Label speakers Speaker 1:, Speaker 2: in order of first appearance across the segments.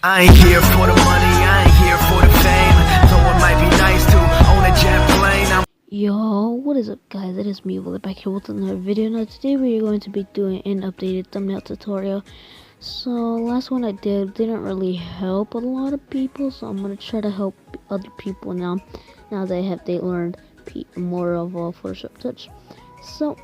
Speaker 1: I ain't here for the money, I ain't here for the fame. Though it might be nice to own a jet plane.
Speaker 2: Yo, what is up guys, it is me, Wallpapers, back here with another video. Now today we are going to be doing an updated thumbnail tutorial. So last one I did didn't really help a lot of people, so I'm going to try to help other people now they learned more of Photoshop Touch. So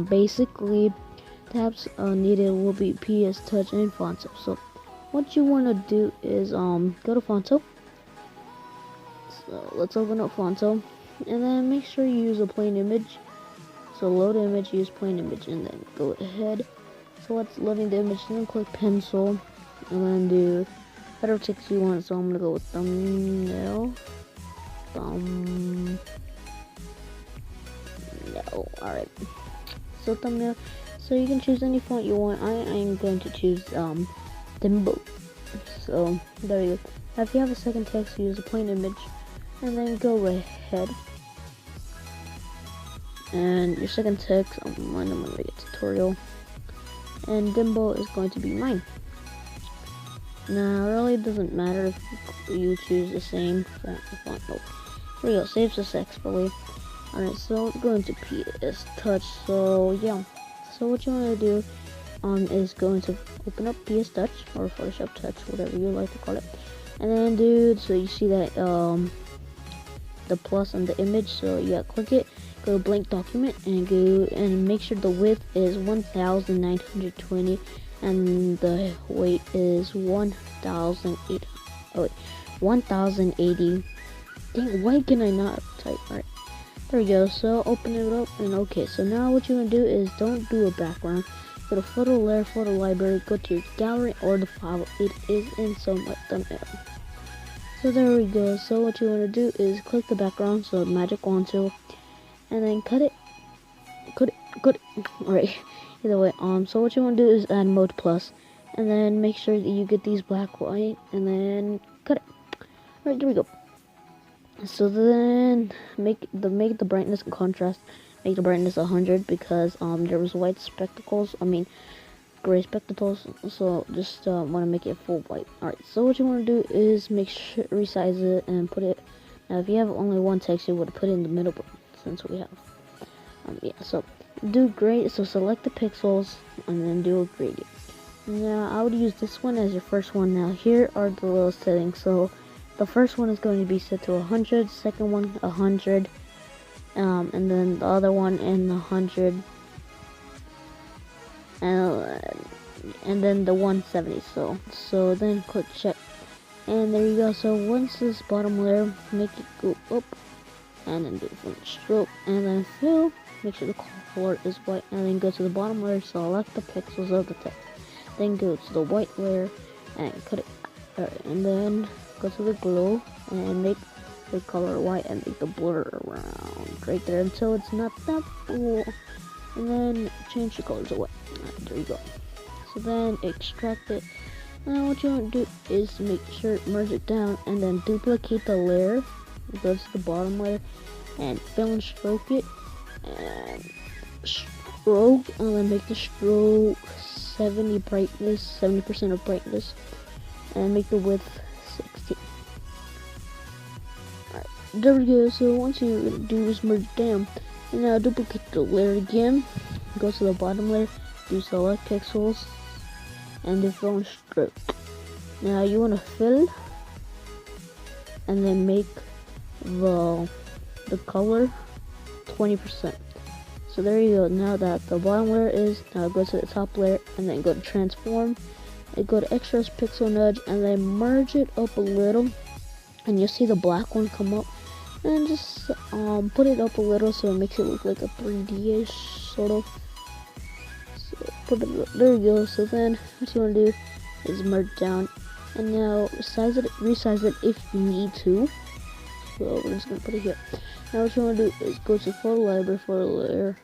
Speaker 2: basically tabs needed will be PS Touch and Fonto. So what you want to do is go to Fonto. So let's open up Fonto, and then make sure you use a plain image. So load image, use plain image, and then go ahead. So let's loading the image, then click pencil, and then do whatever text you want. So I'm gonna go with thumbnail. No, alright. So thumbnail. So you can choose any font you want. I am going to choose Dimbo. So there you go. Now if you have a second text, use a plain image, and then go ahead. And your second text, I'm gonna make a tutorial, and Dimbo is going to be mine. Now, it really doesn't matter if you choose the same font. Nope. Here we go. Save successfully. Alright, so let's go into PS Touch. So yeah. So what you want to do is going to open up PS Touch or Photoshop Touch, whatever you like to call it, and then so you see that the plus on the image. So yeah, click it. Go to blank document and go and make sure the width is 1920 and the weight is 1080. Dang, why can I not type? Alright, there we go. So open it up, and okay, so now what you want to do is don't do a background. Go to photo layer, photo library, go to your gallery or the file it is in, so my thumbnail. So there we go. So what you want to do is click the background, so magic wand tool, and then cut it. Alright, either way, so what you want to do is add mode plus, and then make sure that you get these black, white, and then cut it. Alright, there we go. So then make the brightness and contrast, make the brightness 100 because there was white spectacles, gray spectacles, so just want to make it full white. Alright, so what you want to do is make sure resize it and put it. Now if you have only one text, you would put it in the middle, but since we have yeah, so do gradient. So select the pixels and then do a gradient. Now I would use this one as your first one. Now here are the little settings. So the first one is going to be set to 100, second one 100, and then the other one in 100, and then the 170. So then click check, and there you go. So once this bottom layer, make it go up, and then do one stroke, and then fill. Make sure the color is white, and then go to the bottom layer, select the pixels of the text, then go to the white layer and cut it. Alright, and then go to the glow and make the color white and make the blur around right there until it's not that cool, and then change the color to white. Alright, there you go. So then extract it. Now what you want to do is make sure merge it down, and then duplicate the layer, go to the bottom layer and fill and stroke it, and stroke, and then make the stroke 70% of brightness, and make the width 60. Alright, there we go. So once you do is merge down, and now duplicate the layer again, go to the bottom layer, do select pixels, and do fill and stroke. Now you want to fill, and then make the color 20%. So there you go. Now that the bottom layer is, now go to the top layer and then go to transform, and go to extras, pixel nudge, and then merge it up a little, and you'll see the black one come up, and just put it up a little so it makes it look like a 3D-ish sort of. So put it up. There you go. So then what you want to do is merge down, and now resize it if you need to. So we're just gonna put it here. Now what you want to do is go to photo library, photo layer,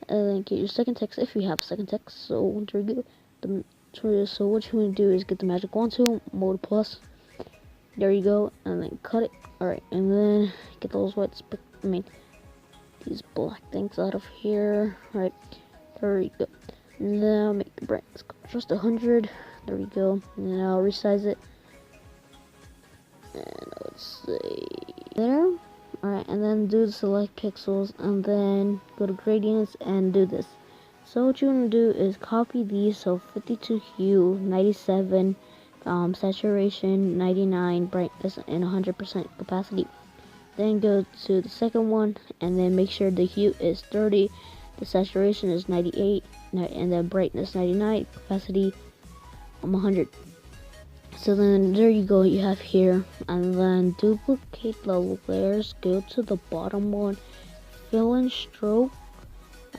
Speaker 2: and then get your second text if you have second text. So there you go. So what you want to do is get the magic wand tool, mode plus. There you go, and then cut it. Alright, and then get those these black things out of here. Alright, there you go. Now make the brightness just 100. There we go. Now resize it. And let's say there. Alright, and then do the select pixels, and then go to gradients and do this. So what you want to do is copy these. So 52 hue, 97 saturation, 99 brightness, and 100% opacity. Then go to the second one, and then make sure the hue is 30, the saturation is 98, and then brightness 99, opacity 100. So then there you go, you have here, and then duplicate the layers, go to the bottom one, fill in stroke,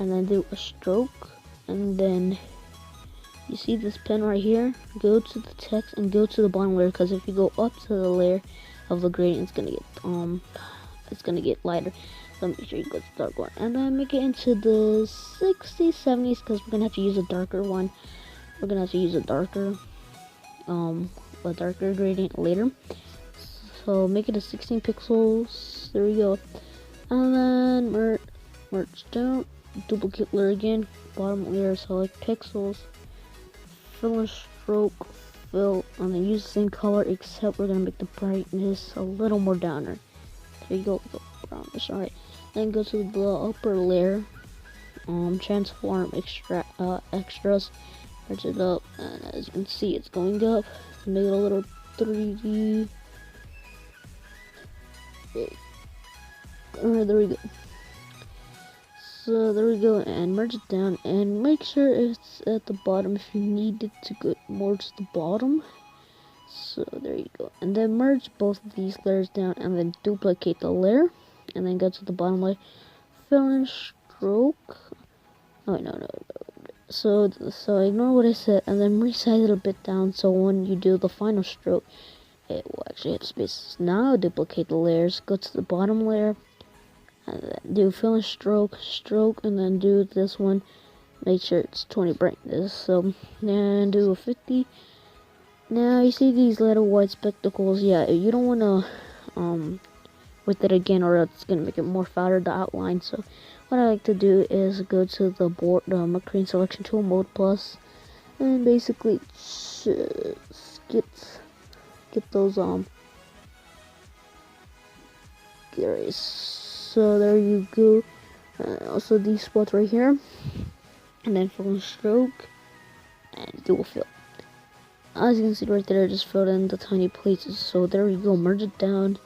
Speaker 2: and then do a stroke, and then you see this pen right here, go to the text and go to the bottom layer, because if you go up to the layer of the gradient, it's gonna get lighter. So make sure you go to the dark one, and then make it into the 60s, 70s, because we're gonna have to use a darker one. We're gonna have to use a darker gradient later. So make it a 16 pixels. There we go. And then merge down, duplicate layer again, bottom layer, select pixels, fill and stroke, fill, and then use the same color, except we're gonna make the brightness a little more downer. There you go, brownish. Alright, then go to the upper layer, transform extras, merge it up, and as you can see, it's going up. Make it a little 3D. Alright, there we go. So there we go, and merge it down, and make sure it's at the bottom if you need it to go more to the bottom. So there you go, and then merge both of these layers down, and then duplicate the layer, and then go to the bottom layer, fill in stroke. Oh wait, no. So ignore what I said, and then resize it a bit down, so when you do the final stroke, it will actually have spaces. Now duplicate the layers, go to the bottom layer, and then do fill in stroke, and then do this one. Make sure it's 20 brightness. So then do a 50. Now you see these little white spectacles. Yeah, you don't want to with it again, or it's gonna make it more fatter, the outline. So what I like to do is go to the board, McCrane selection tool, mode plus, and basically just get those areas. So there you go. Also these spots right here, and then fill in stroke and do a fill. As you can see right there, I just filled in the tiny places. So there you go, merge it down,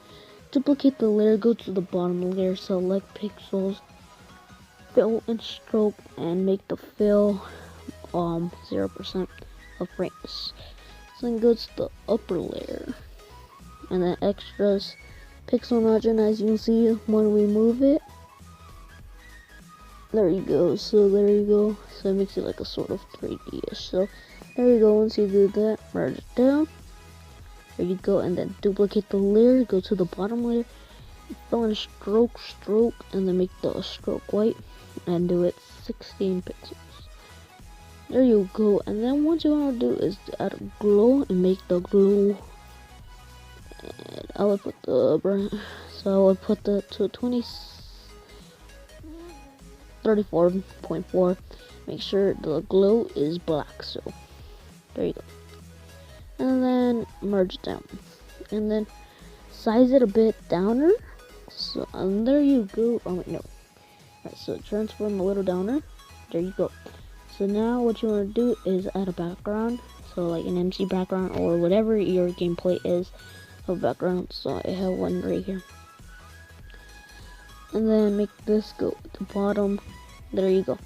Speaker 2: duplicate the layer, go to the bottom layer, select pixels, fill and stroke, and make the fill 0% of brightness. So then go to the upper layer, and then extras, pixel margin, as you can see when we move it. There you go, so there you go. So it makes it like a sort of 3D-ish. So there you go, once you do that, merge it down. There you go, and then duplicate the layer, go to the bottom layer, fill in stroke, and then make the stroke white, and do it 16 pixels. There you go, and then what you want to do is to add a glow and make the glow. And I would put the to 34.4. Make sure the glow is black. So there you go, and then merge it down, and then size it a bit downer. So and there you go. Oh wait, no. Alright, so transform a little downer. There you go. So now what you want to do is add a background, so like an MC background or whatever your gameplay is of background. So I have one right here, and then make this go to the bottom. There you go.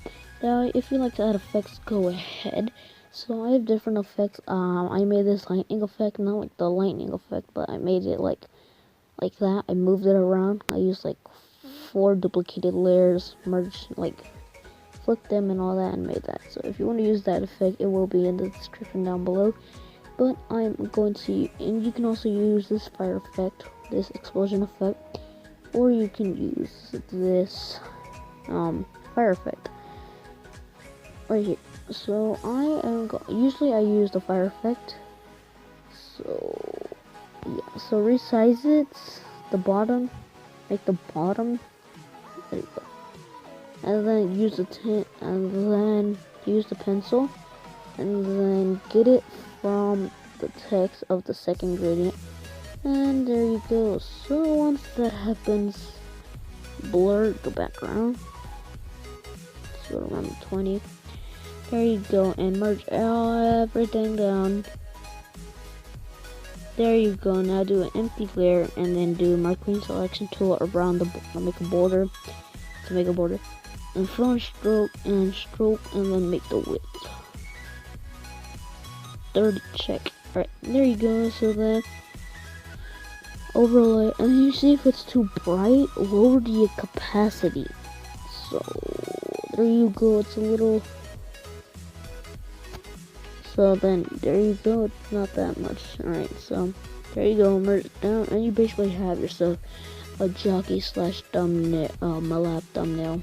Speaker 2: Now if you like to add effects, go ahead. So I have different effects. I made this lightning effect, not like the lightning effect, but I made it like that. I moved it around. I used like 4 duplicated layers, merged, like flipped them and all that, and made that. So if you want to use that effect, it will be in the description down below. But I'm going to, and you can also use this fire effect, this explosion effect, or you can use this fire effect right here. So usually I use the fire effect. So yeah, so resize it, the bottom, make the bottom, there you go, and then use the tint, and then use the pencil, and then get it from the text of the second gradient, and there you go. So once that happens, blur the background, so around 20. There you go, and merge everything down. There you go. Now do an empty layer, and then do a marquee selection tool around the make a border to make a border, and fill in stroke, and then make the width 30. Check. Alright, there you go. So then overlay, and you see if it's too bright, lower the opacity. So there you go. It's a little. So then there you go. It's not that much. Alright, so there you go. Merge it down, and you basically have yourself a jockey / thumbnail, MLAB thumbnail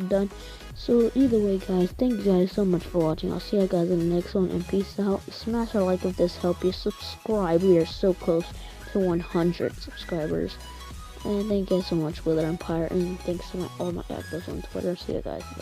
Speaker 2: done. So either way, guys, thank you guys so much for watching. I'll see you guys in the next one, and peace out. Smash a like if this helped you. Subscribe. We are so close to 100 subscribers. And thank you guys so much, Wither Empire, and thanks to all my actors on Twitter. See you guys.